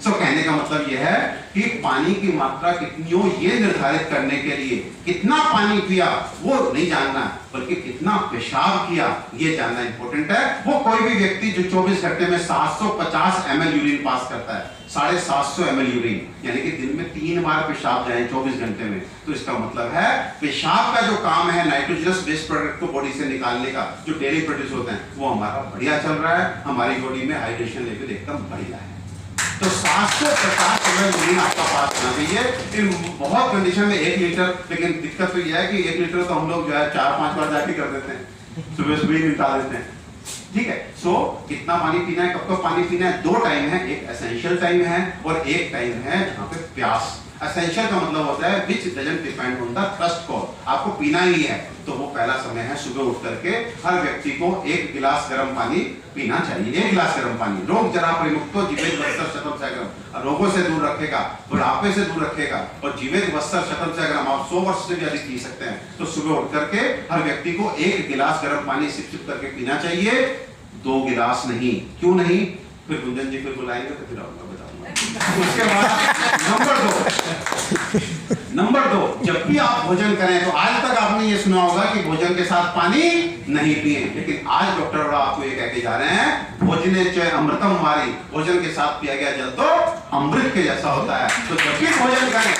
कहने का मतलब यह है कि पानी की मात्रा कितनी हो ये निर्धारित करने के लिए कितना पानी पिया वो नहीं जानना, बल्कि कितना पेशाब किया ये जानना इंपॉर्टेंट है। वो कोई भी व्यक्ति जो 24 घंटे में 750 ml यूरिन पास करता है, 750 ml यूरिन, यानी कि दिन में 3 बार पेशाब जाए 24 घंटे में, तो इसका मतलब है पेशाब का जो काम है नाइट्रोजनस वेस्ट प्रोडक्ट को बॉडी से निकालने का, जो डेली प्रोड्यूस होते हैं, वो हमारा बढ़िया चल रहा है। हमारी बॉडी में हाइड्रेशन लेवल एकदम बढ़िया है। तो 750 ml यूरिन आपका पास होना चाहिए। इन बहुत कंडीशन में 1 लीटर, लेकिन दिक्कत तो यह है कि 1 लीटर तो हम लोग जो है 4-5 बार जाके कर देते हैं, सुबह ही निकाल देते हैं। ठीक है। कितना पानी पीना है, कब पानी पीना है। 2 टाइम है, एक एसेंशियल टाइम है और एक टाइम है जहाँ पे प्यास। एसेंशियल का मतलब होता है which doesn't depend on the thirst call, आपको पीना ही है, तो वो पहला समय है सुबह उठ करके हर व्यक्ति को 1 गिलास गर्म पानी पीना चाहिए। 1 गिलास गर्म पानी रोग जरा परिमुक्तो जीवित वत्सर शतम सैकड़म, रोगों से दूर रखेगा, बुढ़ापे से दूर रखेगा, और जीवित वत्सर शतम सैकड़म, आप 100 वर्ष से भी अधिक पी सकते हैं। तो सुबह उठ करके हर व्यक्ति को 1 गिलास गर्म पानी सिप करके पीना चाहिए, 2 गिलास नहीं। क्यों नहीं? फिर गुंजन जी फिर बुलाएंगे तो फिर आपको बताऊंगा। उसके बाद नंबर 2, जब भी आप भोजन करें, तो आज तक आपने ये सुना होगा कि भोजन के साथ पानी नहीं पिए, लेकिन आज डॉक्टर आपको ये कहके जा रहे हैं भोजने च अमृतम वारी, भोजन के साथ पिया गया जल तो अमृत के जैसा होता है। तो जब भी भोजन करें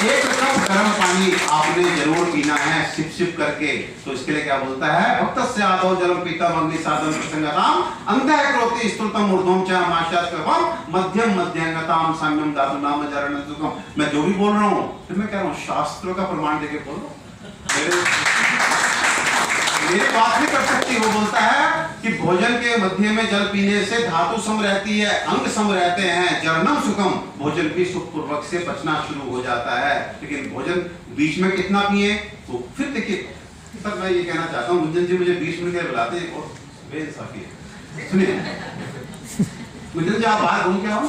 1 कप गर्म पानी आपने जरूर पीना है, सिप सिप करके। तो इसके लिए क्या बोलता है, भक्त से आदो जलम पीतम अग्नि साधन प्रसंगताम अंतः क्रोति स्तुतम ऊर्ध्वम च माशास्त्रम मध्यम मध्यंगताम साम्यम धातु नाम जरण सुखम। मैं जो भी बोल रहा हूँ, फिर मैं कह रहा हूँ शास्त्रों का प्रमाण देके बोल रहा हूँ, मेरी बात नहीं कर सकती। वो बोलता है कि भोजन के मध्य में जल पीने से धातु सम रहती है, अंग सम रहते हैं, जरणम सुखम, भोजन भी सुख पूर्वक से बचना शुरू हो जाता है। लेकिन भोजन बीच में कितना पिए, तो फिर देखिए तब मैं ये कहना चाहता हूँ, गुंजन जी मुझे 20 मिनट के बुलाते हैं और बेइंसाफी है। सुनिए गुंजन जी, आप बाहर घूम के आओ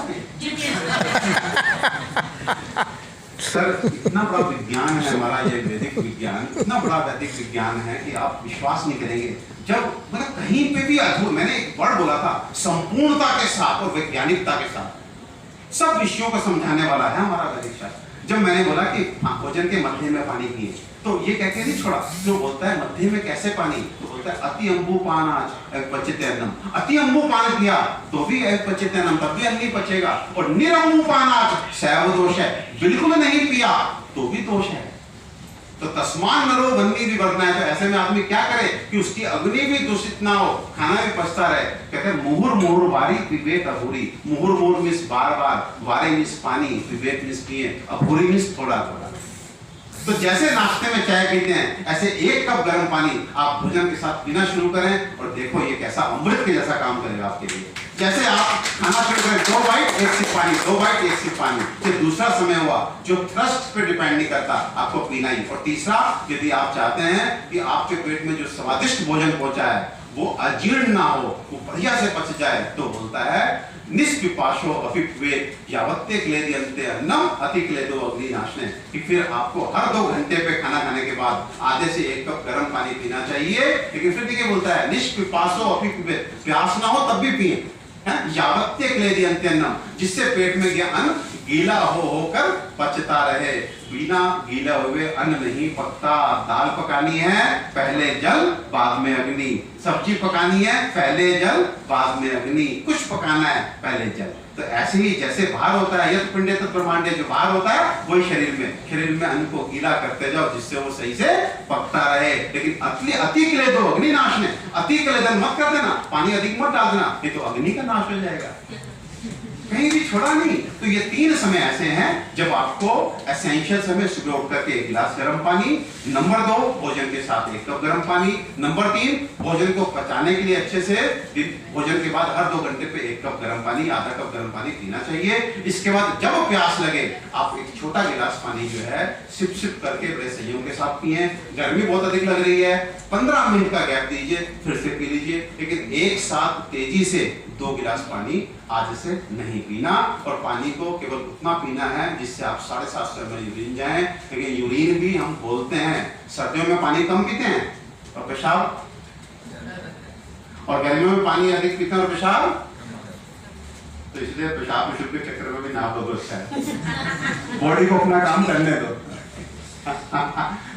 सर, इतना बड़ा विज्ञान है हमारा ये वैदिक विज्ञान, इतना बड़ा वैदिक विज्ञान है कि आप विश्वास नहीं करेंगे। जब मतलब कहीं पे भी अधूर, मैंने एक वर्ड बोला था, संपूर्णता के साथ और वैज्ञानिकता के साथ सब विषयों को समझाने वाला है हमारा वैदिक शास्त्र। जब मैंने बोला कि भोजन के मध्य में पानी पिए, तो ये कह के नहीं छोड़ा, जो बोलता है मध्य में कैसे पानी, तो बोलता है अति अम्बु पान आज पचते अन्नम, अति अम्बु पान किया तो भी पचते अन्नम, तब भी अन्न नहीं पचेगा, और निरम्बु पान आज सैव दोष है, बिल्कुल नहीं पिया तो भी दोष है। तो तस्मान नरो वन्नी भी बढ़ना है, तो ऐसे में आदमी क्या करे कि उसकी अग्नि भी दूषित ना हो, खाना भी पचता रहे। कहते हैं मुहुर मुहुर वारी विवेक अभूरी, मुहुर मुहुर मीन्स बार बार, वारे मीन्स पानी, विवेक मीन्स पिए, अभूरी मीन्स थोड़ा थोड़ा। तो जैसे नाश्ते में चाय पीते हैं, ऐसे एक कप गर्म पानी आप भोजन के साथ पीना शुरू करें, और देखो ये कैसा अमृत के जैसा काम करेगा आपके लिए। जैसे आप खाना शुरू करें, 2 बाइट 1 सिप पानी, 2 बाइट 1 सिप पानी, फिर दूसरा समय हुआ जो थ्रस्ट पे डिपेंड नहीं करता, आपको पीना ही। और तीसरा, यदि आप चाहते हैं कि आपके पेट में जो स्वादिष्ट भोजन पहुंचा है वो अजीर्ण ना हो, वो बढ़िया से पच जाए, तो बोलता है निष्पिपाशो अपिप्वेत यावत्ते क्लेदयन्ते अन्नम अति क्लेदो अग्नि नाशने, कि फिर आपको हर 2 घंटे पे खाना खाने के बाद आधे से 1 कप गर्म पानी पीना चाहिए। लेकिन फिर देखिए बोलता है निष्पिपाशो अपिप्वेत, प्यास ना हो तब भी पिए, यावत्ते क्लेदयन्ते अन्नम, जिससे पेट में गया अन्न गीला होकर पचता रहे। बिना गीला हुए अन्न नहीं पकता। दाल पकानी है पहले जल बाद में अग्नि, सब्जी पकानी है पहले जल बाद में अग्नि, कुछ पकाना है पहले जल। तो ऐसे ही जैसे बाहर होता है यत पिंडे तत् ब्रह्मांडे, जो बाहर होता है वही शरीर में अन्न को गीला करते जाओ जिससे वो सही से पकता रहे। लेकिन अति के लिए दो अग्नि नाश ने, अति के लिए मत कर देना, पानी अधिक मत डाल देना, ये तो अग्नि का नाश हो जाएगा, कहीं भी छोड़ा नहीं। तो ये 3 समय ऐसे हैं जब आपको एसेंशियल समय सुबह उठ करके 1 गिलास गर्म पानी, नंबर 2 भोजन के साथ 1 कप गर्म पानी, नंबर 3 भोजन को पचाने के लिए अच्छे से भोजन के बाद हर 2 घंटे पे 1 कप गर्म पानी, आधा कप गर्म पानी पीना चाहिए। इसके बाद जब प्यास लगे आप एक छोटा गिलास पानी जो है सिप सिप करके बड़े संयम के साथ पिए। गर्मी बहुत अधिक लग रही है, 15 मिनट का गैप दीजिए, फिर से पी लीजिए, लेकिन एक साथ तेजी से 2 गिलास पानी आज से नहीं पीना। और पानी को केवल उतना पीना है जिससे आप 7.5 ml यूरिन जाए। लेकिन यूरिन भी हम बोलते हैं, सर्दियों में पानी कम पीते हैं और पेशाब, और गर्मियों में पानी अधिक पीते हैं और पेशाब, तो इसलिए पेशाब में शुद्ध के चक्कर में भी नाप दो, अच्छा है, बॉडी को अपना काम करने दो।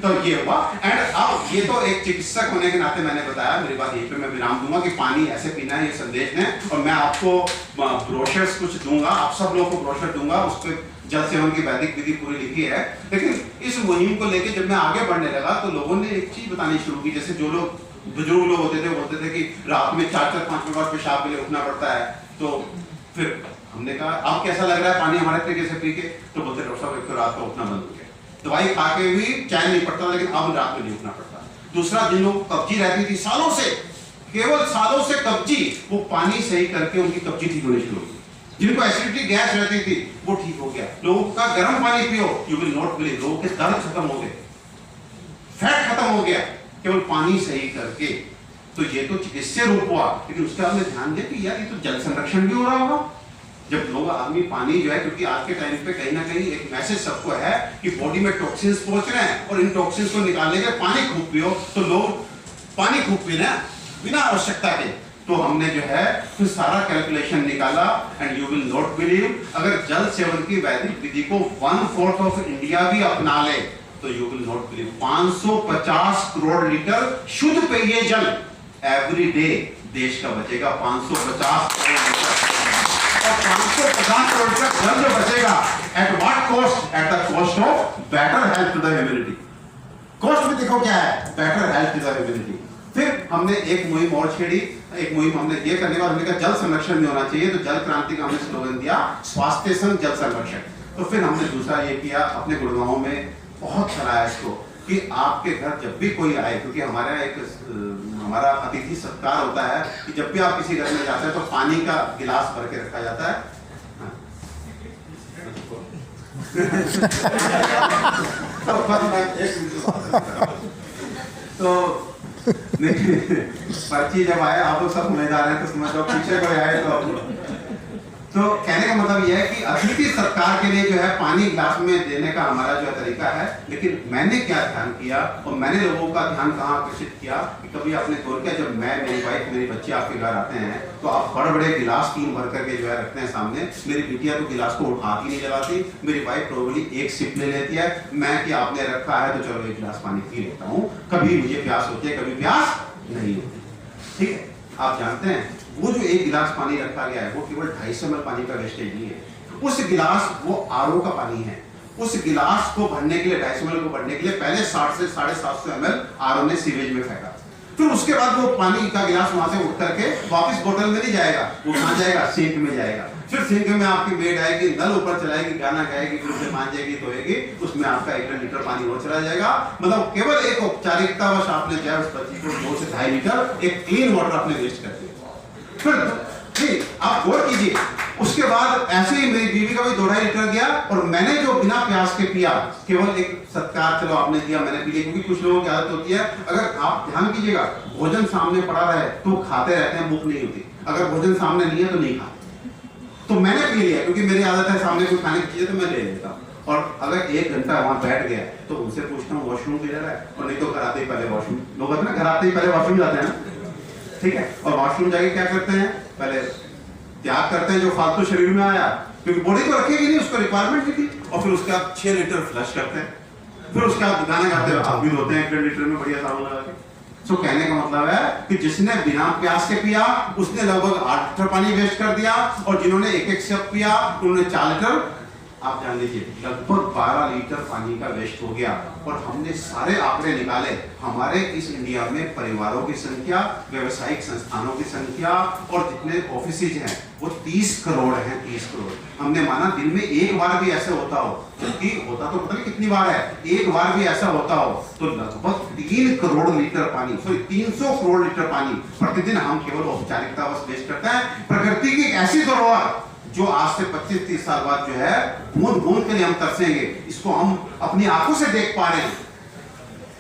तो ये हुआ। एंड अब ये तो एक चिकित्सक होने के नाते मैंने बताया, मेरी बात यहीं पे मैं विराम दूंगा कि पानी ऐसे पीना है, ये संदेश है। और मैं आपको ब्रोशर्स कुछ दूंगा, आप सब लोगों को ब्रोशर दूंगा, उस पर जल सेवन की वैदिक विधि पूरी लिखी है। लेकिन इस मुहिम को लेके जब मैं आगे बढ़ने लगा तो लोगों ने एक चीज बतानी शुरू की, जैसे जो लोग बुजुर्ग लोग होते थे बोलते थे कि रात में 4-5 बार पेशाब के लिए उठना पड़ता है। तो फिर हमने कहा अब कैसा लग रहा है पानी हमारे तरीके से पी के? तो बोलते डॉक्टर साहब एक तो रात को उठना बंद हो गया, दवाई खा के भी चैन नहीं पड़ता, लेकिन अब रात में नहीं उठना पड़ता। दूसरा, जिन लोगों को कब्जी रहती थी सालों से, केवल सालों से कब्जी, वो पानी सही करके उनकी कब्जी ठीक होनी शुरू हुई। जिनको एसिडिटी गैस रहती थी वो ठीक हो गया। लोगों का गर्म पानी पियो, यू विल नॉट बिलीव, लोगों के दर्द खत्म हो गए, फैट खत्म हो गया, केवल पानी सही करके। तो ये तो चिकित्सीय रूप हुआ, लेकिन उसके बाद में ध्यान दिया कि यार ये तो जल संरक्षण भी हो रहा होगा। जब लोग आदमी पानी जो है, क्योंकि आज के टाइम पे कहीं ना कहीं एक मैसेज सबको है कि बॉडी में टॉक्सिन्स पहुंच रहे हैं और इन टॉक्सिन्स को निकालने के पानी खूब पियो, तो लोग पानी खूब पीना बिना आवश्यकता के। तो हमने जो है फिर सारा कैलकुलेशन निकाला, and you will not believe, अगर जल सेवन की वैदिक विधि को 1/4 ऑफ इंडिया भी अपना ले तो you will not believe 550 crore litre शुद्ध पेय जल एवरी डे देश का बचेगा। 550 करोड़ लीटर, और 550 करोड़ का जल जो बचेगा, at what cost? At the cost of better health to the humanity. Cost में देखो क्या है, better health to the humanity. फिर हमने एक मुहिम और छेड़ी, एक मुहिम हमने ये करने के बाद हमने कहा जल संरक्षण भी होना चाहिए, तो जल क्रांति का हमने स्लोगन दिया, स्वास्थ्य संग जल संरक्षण। तो फिर हमने दूसरा ये किया, अपने गुड़गांव में बहुत चलाया इसको कि आपके घर जब भी कोई आए, क्योंकि हमारा अतिथि सत्कार होता है कि जब भी आप किसी घर में जाते हैं तो पानी का गिलास भर के रखा जाता है। तो पर्ची जब आए, आप लोग सब समझदार हैं तो समझ लो, पीछे कोई आए तो कहने का मतलब यह है कि अतिथि सत्कार के लिए जो है पानी गिलास में देने का हमारा जो तरीका है। लेकिन मैंने क्या ध्यान किया और मैंने लोगों का ध्यान कहाँ आकर्षित किया कि कभी आपने गौर किया, जब मैं, मेरी वाइफ, मेरे बच्चे आपके घर आते हैं तो आप बड़े बड़े गिलास 3 भर करके जो है रखते हैं सामने। मेरी बिटिया तो गिलास को हाथ ही नहीं लगाती, मेरी वाइफ प्रोबेबली एक सिप ले लेती है। मैं कि आपने रखा है तो चलो एक गिलास पानी पी लेता हूँ। कभी मुझे प्यास होती है, कभी प्यास नहीं होती। ठीक है, आप जानते हैं वो जो एक गिलास पानी रखा गया है वो केवल 250 ml पानी का वेस्टेज नहीं है। उस गिलास, वो आरओ का पानी है, उस गिलास को भरने के लिए 250 ml को भरने के लिए पहले 60 से 750 ml आरओ ने सीवेज में फेंका। फिर उसके बाद वो पानी का गिलास वहां से उठ करके वापस बोतल में नहीं जाएगा, वो कहां जाएगा? सिंक में जाएगा। फिर सिंक में आपकी मेड आएगी, नल ऊपर चलाएगी, गाना गाएगी, फिर उसे मांजेगी, धोएगी, उसमें आपका 1 लीटर पानी और चला जाएगा। मतलब केवल एक औपचारिकता वश आपने जो है उस बच्ची को 2 से 2.5 लीटर एक क्लीन वाटर आपने वेस्ट कर दिया। फिर ठीक, आप गौर कीजिए, उसके बाद ऐसे ही मेरी बीवी का भी 2.5 लीटर गया और मैंने जो बिना प्यास के पिया, केवल एक सत्कार, चलो आपने दिया, मैंने पी लिया। क्योंकि कुछ लोगों की आदत होती है, अगर आप ध्यान कीजिएगा, भोजन सामने पड़ा रहे तो खाते रहते हैं, भूख नहीं होती। अगर भोजन सामने नहीं है तो नहीं खाते। तो मैंने पी लिया क्योंकि मेरी आदत है, सामने कोई खाने की चीज है तो मैं ले लेता हूँ। और अगर 1 घंटा वहां बैठ गया तो उनसे पूछता हूँ वॉशरूम किधर है, और नहीं तो घर आते ही पहले वॉशरूम, लोग कहते हैं ना घर आते ही पहले वॉशरूम जाते हैं ना, ठीक है। और वॉशरूम जाके क्या करते हैं? पहले त्याग करते हैं जो फालतू शरीर में आया, क्योंकि बॉडी तो रखेगी नहीं, उसको रिक्वायरमेंट भी थी। और फिर उसके बाद 6 लीटर फ्लश करते हैं, फिर उसके बाद गाना गाते हैं, आप भी होते हैं 1 लीटर में बढ़िया साबुन लगा के। सो कहने का मतलब है कि जिसने बिना प्यास के पिया उसने लगभग 8 लीटर पानी वेस्ट कर दिया, और जिन्होंने एक सिप पिया उन्होंने 4 लीटर, आप जान लीजिए लगभग 12 लीटर पानी का वेस्ट हो गया। और हमने सारे आंकड़े निकाले, हमारे इस इंडिया में परिवारों की संख्या, व्यवसायिक संस्थानों की संख्या और जितने ऑफिसेज हैं वो 30 करोड़ हैं, 30 करोड़। हमने माना दिन में एक बार भी ऐसे होता हो, जबकि होता तो पता नहीं कितनी बार है, एक बार भी ऐसा होता हो तो लगभग 3 करोड़ लीटर पानी, सॉरी 300 करोड़ लीटर पानी प्रतिदिन हम केवल औपचारिकता बस वेस्ट करते हैं। प्रकृति की ऐसी धरोहर जो आज से 25-30 साल बाद जो है बूंद बूंद के लिए हम तरसेंगे, इसको हम अपनी आंखों से देख पा रहे हैं।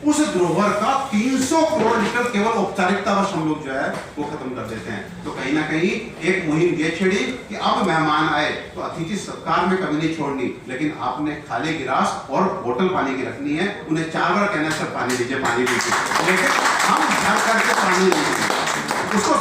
उस धरोहर का 300 करोड़ लीटर केवल औपचारिकतावश हम लोग जो है वो खत्म कर देते हैं। तो कहीं ना कहीं एक मुहिम ये छिड़ी कि अब मेहमान आए तो अतिथि सत्कार में कभी नहीं छोड़नी, लेकिन आपने खाली गिलास और बोतल पानी की रखनी है। उन्हें 4 बार कहना सर पानी दीजिए, पानी दीजिए, लेकिन हम भर करके पानी नहीं, उसको